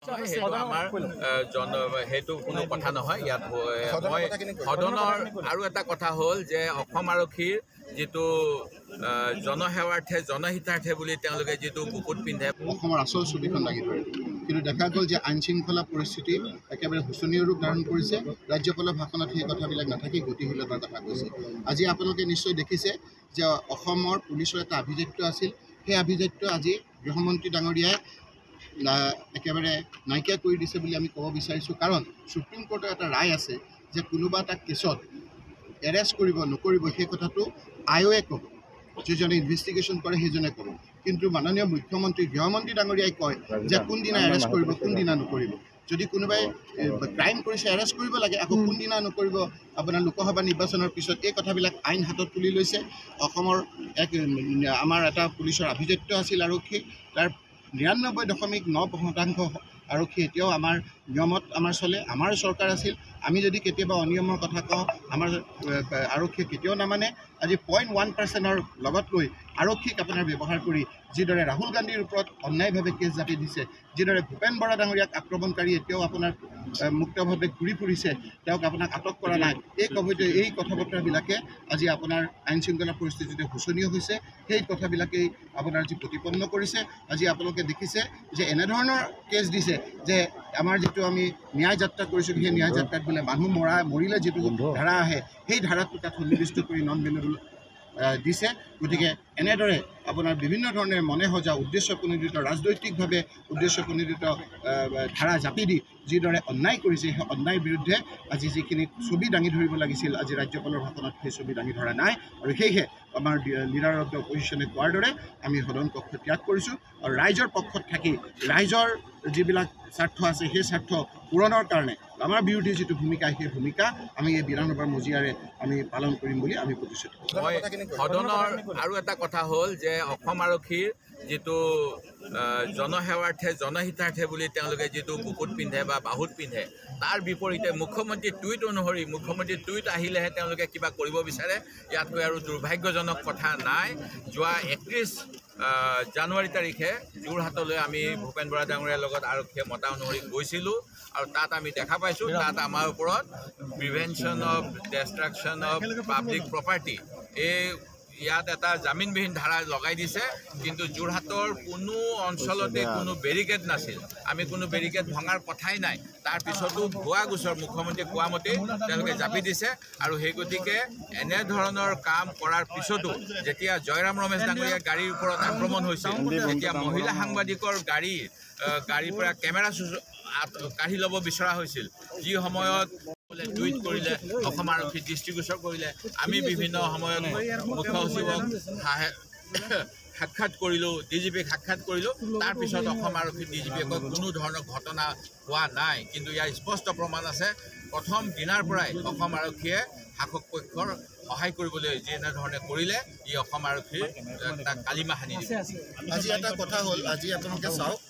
আমাৰ সেইটো কোনো কথা নহয়। ইয়াত মই সদনৰ আৰু এটা কথা হ'ল যে অসম আৰক্ষীৰ যিটো জনসেৱাৰ্থে জনহিতাৰ্থে বুলি তেওঁলোকে যিটো বুকুত পিন্ধে, অসমৰ আচল ছবিখন দাঙি ধৰে। কিন্তু দেখা গ'ল যে আইন শৃংখলা পৰিস্থিতি একেবাৰে শোচনীয় ৰূপ ধাৰণ কৰিছে। ৰাজ্যপালৰ ভাষণত সেই কথাবিলাক নাথাকি গতিশীলতাৰ কথা কৈছে। আজি আপোনালোকে নিশ্চয় দেখিছে যে অসমৰ পুলিচৰ এটা আভিজাত্য আছিল। সেই আভিজাত্য আজি গৃহমন্ত্ৰী ডাঙৰীয়াই একেবাৰে নাইকিয়া কৰি দিছে বুলি আমি ক'ব বিচাৰিছোঁ। কাৰণ সুপ্ৰিম কোৰ্টৰ এটা ৰায় আছে যে কোনোবা এটা কেছত এৰেষ্ট কৰিব নকৰিব সেই কথাটো আয়োগে ক'ব, যিজনে ইনভেষ্টিগেশ্যন কৰে সেইজনে ক'ব। কিন্তু মাননীয় মুখ্যমন্ত্ৰী গৃহমন্ত্ৰী ডাঙৰীয়াই কয় যে কোনদিনা এৰেষ্ট কৰিব কোনদিনা নকৰিব। যদি কোনোবাই ক্ৰাইম কৰিছে এৰেষ্ট কৰিব লাগে, আকৌ কোনদিনা নকৰিব আপোনাৰ লোকসভা নিৰ্বাচনৰ পিছত, এই কথাবিলাক আইন হাতত তুলি লৈছে। অসমৰ আমাৰ এটা পুলিচৰ আভিজাত্য আছিল আৰক্ষী, তাৰ 99.9% আৰক্ষী এতিয়াও আমাৰ নিয়মত আমাৰ চলে। আমাৰ চৰকাৰ আছিল, আমি যদি কেতিয়াবা অনিয়মৰ কথা কওঁ আমাৰ আৰক্ষীয়ে কেতিয়াও নামানে। আজি 0.1%ৰ লগত লৈ আৰক্ষীক আপোনাৰ ব্যৱহাৰ কৰি যিদৰে ৰাহুল গান্ধীৰ ওপৰত অন্যায়ভাৱে কেছ জাপি দিছে, যিদৰে ভূপেন বৰা ডাঙৰীয়াক আক্ৰমণকাৰী এতিয়াও আপোনাৰ মুক্তভাৱে ঘূৰি ফুৰিছে, তেওঁক আপোনাক আটক কৰা নাই, এই কথা বতৰাবিলাকে আজি আপোনাৰ আইন শৃংখলা পৰিস্থিতিটো শোচনীয় হৈছে। সেই কথাবিলাকেই আপোনাৰ যি প্ৰতিপন্ন কৰিছে। আজি আপোনালোকে দেখিছে যে এনেধৰণৰ কেছ দিছে যে আমাৰ যিটো আমি ন্যায় যাত্ৰা কৰিছোঁ, সেই ন্যায় যাত্ৰাত বোলে মানুহ মৰিলে যিটো ধাৰা আহে সেই ধাৰাটো তাত সন্নিৱিষ্ট কৰি নন বেনেবল দিছে। গতিকে এনেদৰে আপোনাৰ বিভিন্ন ধৰণে মনে সজা উদ্দেশ্য প্ৰণোদিত ৰাজনৈতিকভাৱে উদ্দেশ্য প্ৰণোদিত ধাৰা জাপি দি যিদৰে অন্যায় কৰিছে, সেই অন্যায়ৰ বিৰুদ্ধে আজি যিখিনি ছবি দাঙি ধৰিব লাগিছিল আজি ৰাজ্যপালৰ ভাষণত সেই ছবি দাঙি ধৰা নাই। আৰু সেয়েহে আমাৰ লিডাৰ অফ দ্য অপজিশ্যনে কোৱাৰ দৰে আমি সদন কক্ষ ত্যাগ কৰিছোঁ আৰু ৰাইজৰ পক্ষত থাকি ৰাইজৰ যিবিলাক স্বাৰ্থ আছে সেই স্বাৰ্থ পূৰণৰ কাৰণে আমাৰ বিৰোধী যিটো ভূমিকা সেই ভূমিকা আমি এই বিধানসভাৰ মজিয়াৰে আমি পালন কৰিম বুলি আমি প্ৰতিশ্ৰুতি। মই সদনৰ আৰু এটা কথা হ'ল যে অসম আৰক্ষীৰ যিটো জনসেৱাৰ্থে জনহিতাৰ্থে বুলি তেওঁলোকে যিটো বুকুত পিন্ধে বা বাহুত পিন্ধে, তাৰ বিপৰীতে মুখ্যমন্ত্ৰীৰ টুইট অনুসৰি মুখ্যমন্ত্ৰীৰ টুইট আহিলেহে তেওঁলোকে কিবা কৰিব বিচাৰে। ইয়াতকৈ আৰু দুৰ্ভাগ্যজনক কথা নাই। যোৱা 31 জানুৱাৰী তাৰিখে যোৰহাটলৈ আমি ভূপেন বৰা ডাঙৰীয়াৰ লগত আৰক্ষীয়ে মতা অনুসৰি গৈছিলোঁ আৰু তাত আমি দেখা পাইছোঁ তাত আমাৰ ওপৰত prevention of destruction of public property ইয়াত এটা জামিনবিহীন ধাৰা লগাই দিছে। কিন্তু যোৰহাটৰ কোনো অঞ্চলতে কোনো বেৰিকেড নাছিল। আমি কোনো বেৰিকেড ভঙাৰ কথাই নাই। তাৰপিছতো ভুৱা গোচৰ মুখ্যমন্ত্ৰীয়ে কোৱা মতে তেওঁলোকে জাপি দিছে। আৰু সেই গতিকে এনেধৰণৰ কাম কৰাৰ পিছতো যেতিয়া জয়ৰাম ৰমেশ ডাঙৰীয়াৰ গাড়ীৰ ওপৰত আক্ৰমণ হৈছিল, তেতিয়া মহিলা সাংবাদিকৰ গাড়ীৰ পৰা কেমেৰা কাঢ়ি ল'ব বিচৰা হৈছিল, যি সময়ত টুইট কৰিলে অসম আৰক্ষী দৃষ্টিগোচৰ কৰিলে। আমি বিভিন্ন সময়ত মুখ্য সচিবক সাক্ষাৎ কৰিলোঁ, DGPক সাক্ষাৎ কৰিলোঁ। তাৰপিছত অসম আৰক্ষী DGPক কোনো ধৰণৰ ঘটনা হোৱা নাই। কিন্তু ইয়াৰ স্পষ্ট প্ৰমাণ আছে, প্ৰথম দিনাৰ পৰাই অসম আৰক্ষীয়ে শাসক পক্ষৰ সহায় কৰিবলৈ যেনেধৰণে কৰিলে ই অসম আৰক্ষীৰ তাক কালিমা সানি দিছে। আজি এটা কথা হ'ল, আজি আপোনালোকে চাওক